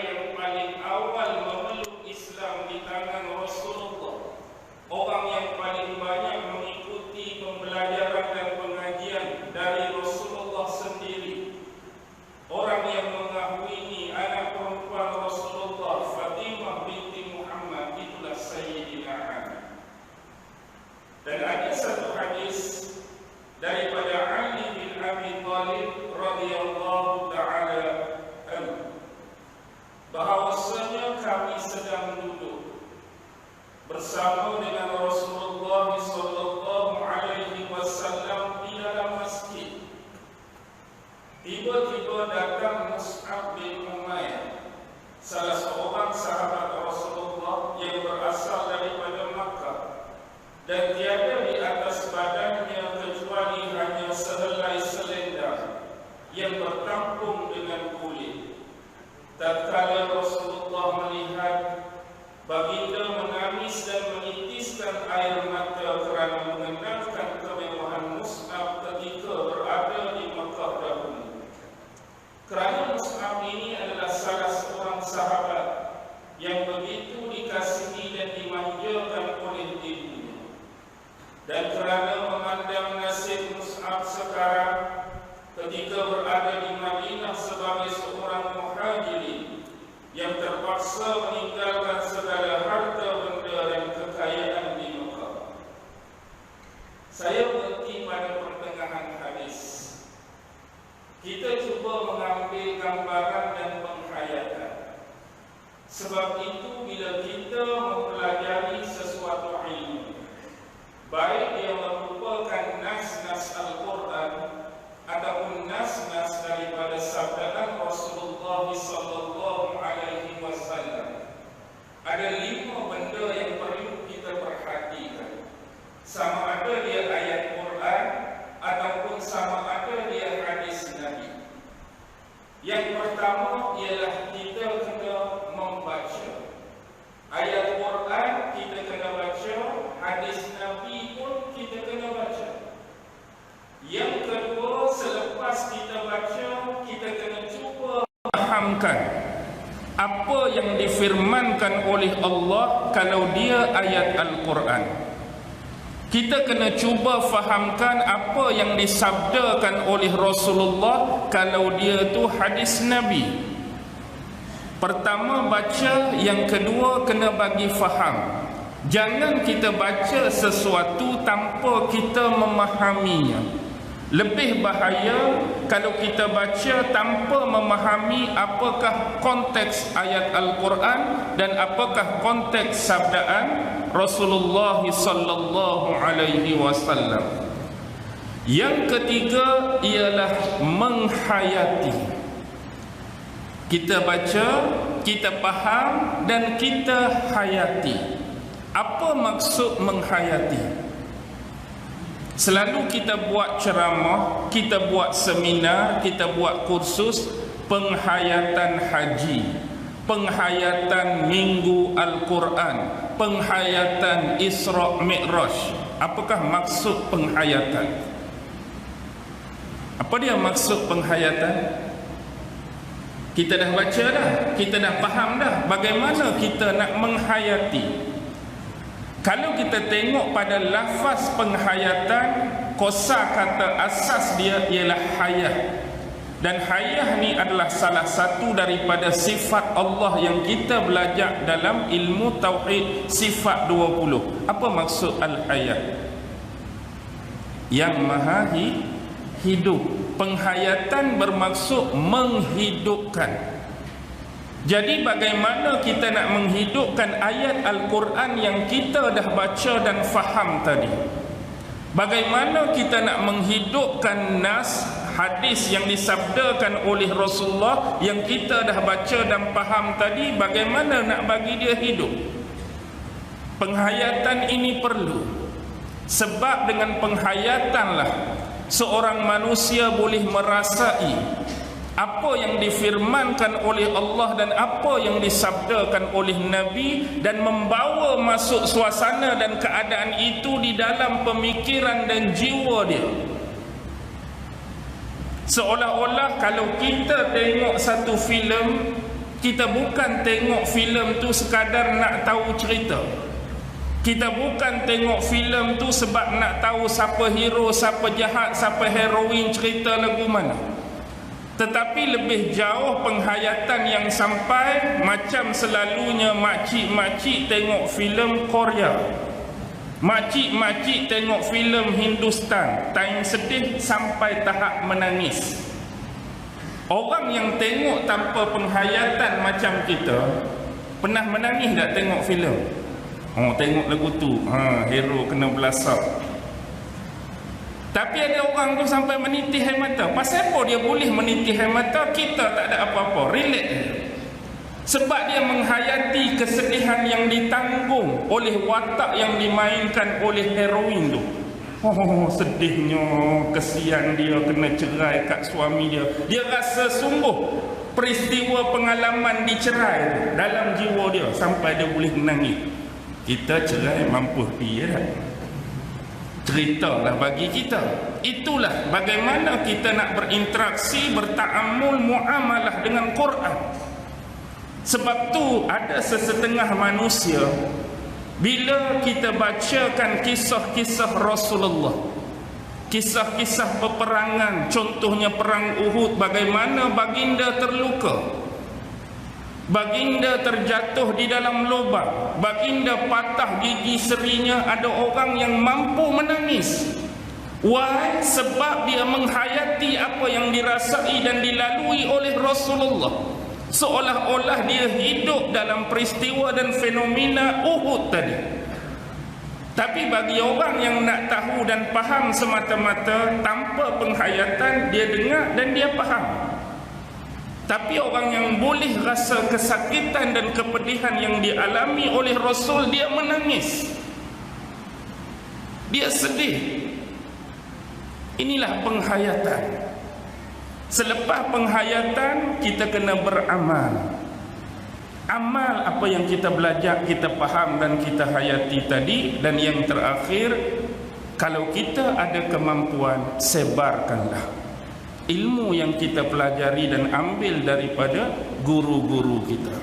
yang paling awal memeluk Islam di tangan Rasulullah, orang yang paling banyak mengikuti pembelajaran dan pengajian dari Rasulullah sendiri, orang yang mengahwini anak perempuan Rasulullah, Fatimah binti Muhammad, itulah Sayyidina Ali. Dan ada satu hadis daripada Ali bin Abi Thalib radhiyallahu taala anhu, bahawasanya kami sedang duduk bersama dengan Rasulullah sallallahu alaihi wasallam di dalam masjid. Tiba-tiba datang Mus'ab bin Umair, salah seorang sahabat Rasulullah yang berasal daripada Makkah, dan tiada di atas badannya kecuali hanya sehelai selendang yang bertampung dengan kulit. Tatkala Rasulullah melihat baginda menangis dan menitiskan air mata kerana mengenangkan kemewahan Mus'ab ketika berada di Makkah dahulu. Kerana Mus'ab ini adalah salah seorang sahabat yang begitu dikasihi dan dimanjakan oleh ibunya, dan kerana memandang nasib Mus'ab sekarang ketika berada di Madinah sebagai seorang muhajirin yang terpaksa meninggalkan segala harta benda dan kekayaan di Mekah. Saya berhenti pada pertengahan hadis. Kita cuba mengambil gambaran dan penghayatan. Sebab itu bila kita mempelajari sesuatu ilmu, baik dia merupakan nas-nas Al-Quran ataupun nas-nas daripada sabdaan Rasulullah sallallahu alaihi wasallam, ada 5 benda yang perlu kita perhatikan. Sama ada dia ayat Quran ataupun sama ada dia hadis Nabi. Yang pertama ialah kita kena membaca ayat Quran, kita kena baca hadis Nabi pun kita kena baca. Yang kedua, selepas kita baca, kita kena cuba fahamkan apa yang difirmankan oleh Allah kalau dia ayat Al-Quran. Kita kena cuba fahamkan apa yang disabdakan oleh Rasulullah kalau dia tu hadis Nabi. Pertama baca, yang kedua kena bagi faham. Jangan kita baca sesuatu tanpa kita memahaminya. Lebih bahaya kalau kita baca tanpa memahami apakah konteks ayat Al-Quran dan apakah konteks sabdaan Rasulullah sallallahu alaihi wasallam. Yang ketiga ialah menghayati. Kita baca, kita faham dan kita hayati. Apa maksud menghayati? Selalu kita buat ceramah, kita buat seminar, kita buat kursus penghayatan haji, penghayatan minggu Al-Quran, penghayatan Isra' Mi'raj. Apakah maksud penghayatan? Apa dia maksud penghayatan? Kita dah baca dah, kita dah faham dah. Bagaimana kita nak menghayati? Kalau kita tengok pada lafaz penghayatan, kosa kata asas dia ialah hayah. Dan hayah ni adalah salah satu daripada sifat Allah yang kita belajar dalam ilmu Tauhid sifat 20. Apa maksud al-hayah? Yang maha hidup. Penghayatan bermaksud menghidupkan. Jadi bagaimana kita nak menghidupkan ayat Al-Quran yang kita dah baca dan faham tadi? Bagaimana kita nak menghidupkan nas hadis yang disabdakan oleh Rasulullah yang kita dah baca dan faham tadi? Bagaimana nak bagi dia hidup? Penghayatan ini perlu. Sebab dengan penghayatanlah seorang manusia boleh merasai apa yang difirmankan oleh Allah dan apa yang disabdakan oleh Nabi, dan membawa masuk suasana dan keadaan itu di dalam pemikiran dan jiwa dia. Seolah-olah kalau kita tengok satu filem, Kita bukan tengok filem tu sekadar nak tahu cerita. Kita bukan tengok filem tu sebab nak tahu siapa hero, siapa jahat, siapa heroin, cerita lagu mana. Tetapi lebih jauh penghayatan yang sampai macam selalunya makcik-makcik tengok filem Korea, makcik-makcik tengok filem Hindustan, time sedih sampai tahap menangis. Orang yang tengok tanpa penghayatan macam kita, pernah menangis tak tengok filem? Oh, tengok lagu tu, hero kena belasap. Tapi ada orang tu sampai menitih air mata. Pasal apa dia boleh menitih air mata? Kita tak ada apa-apa, relate. Sebab dia menghayati kesedihan yang ditanggung oleh watak yang dimainkan oleh heroin tu. Oh, sedihnya, kesian dia kena cerai kat suami dia. Dia rasa sungguh peristiwa pengalaman dicerai dalam jiwa dia sampai dia boleh menangis. Kita cerai mampu dia tak? Ceritalah bagi kita. Itulah bagaimana kita nak berinteraksi, bertaamul, muamalah dengan Quran. Sebab tu ada sesetengah manusia, bila kita bacakan kisah-kisah Rasulullah, kisah-kisah peperangan, contohnya perang Uhud, bagaimana baginda terluka, baginda terjatuh di dalam lubang, baginda patah gigi serinya, ada orang yang mampu menangis. Why? Sebab dia menghayati apa yang dirasai dan dilalui oleh Rasulullah. Seolah-olah dia hidup dalam peristiwa dan fenomena Uhud tadi. Tapi bagi orang yang nak tahu dan faham semata-mata tanpa penghayatan, dia dengar dan dia faham. Tapi orang yang boleh rasa kesakitan dan kepedihan yang dialami oleh Rasul, dia menangis, dia sedih. Inilah penghayatan. Selepas penghayatan, kita kena beramal. Amal apa yang kita belajar, kita faham dan kita hayati tadi. Dan yang terakhir, kalau kita ada kemampuan, sebarkanlah ilmu yang kita pelajari dan ambil daripada guru-guru kita.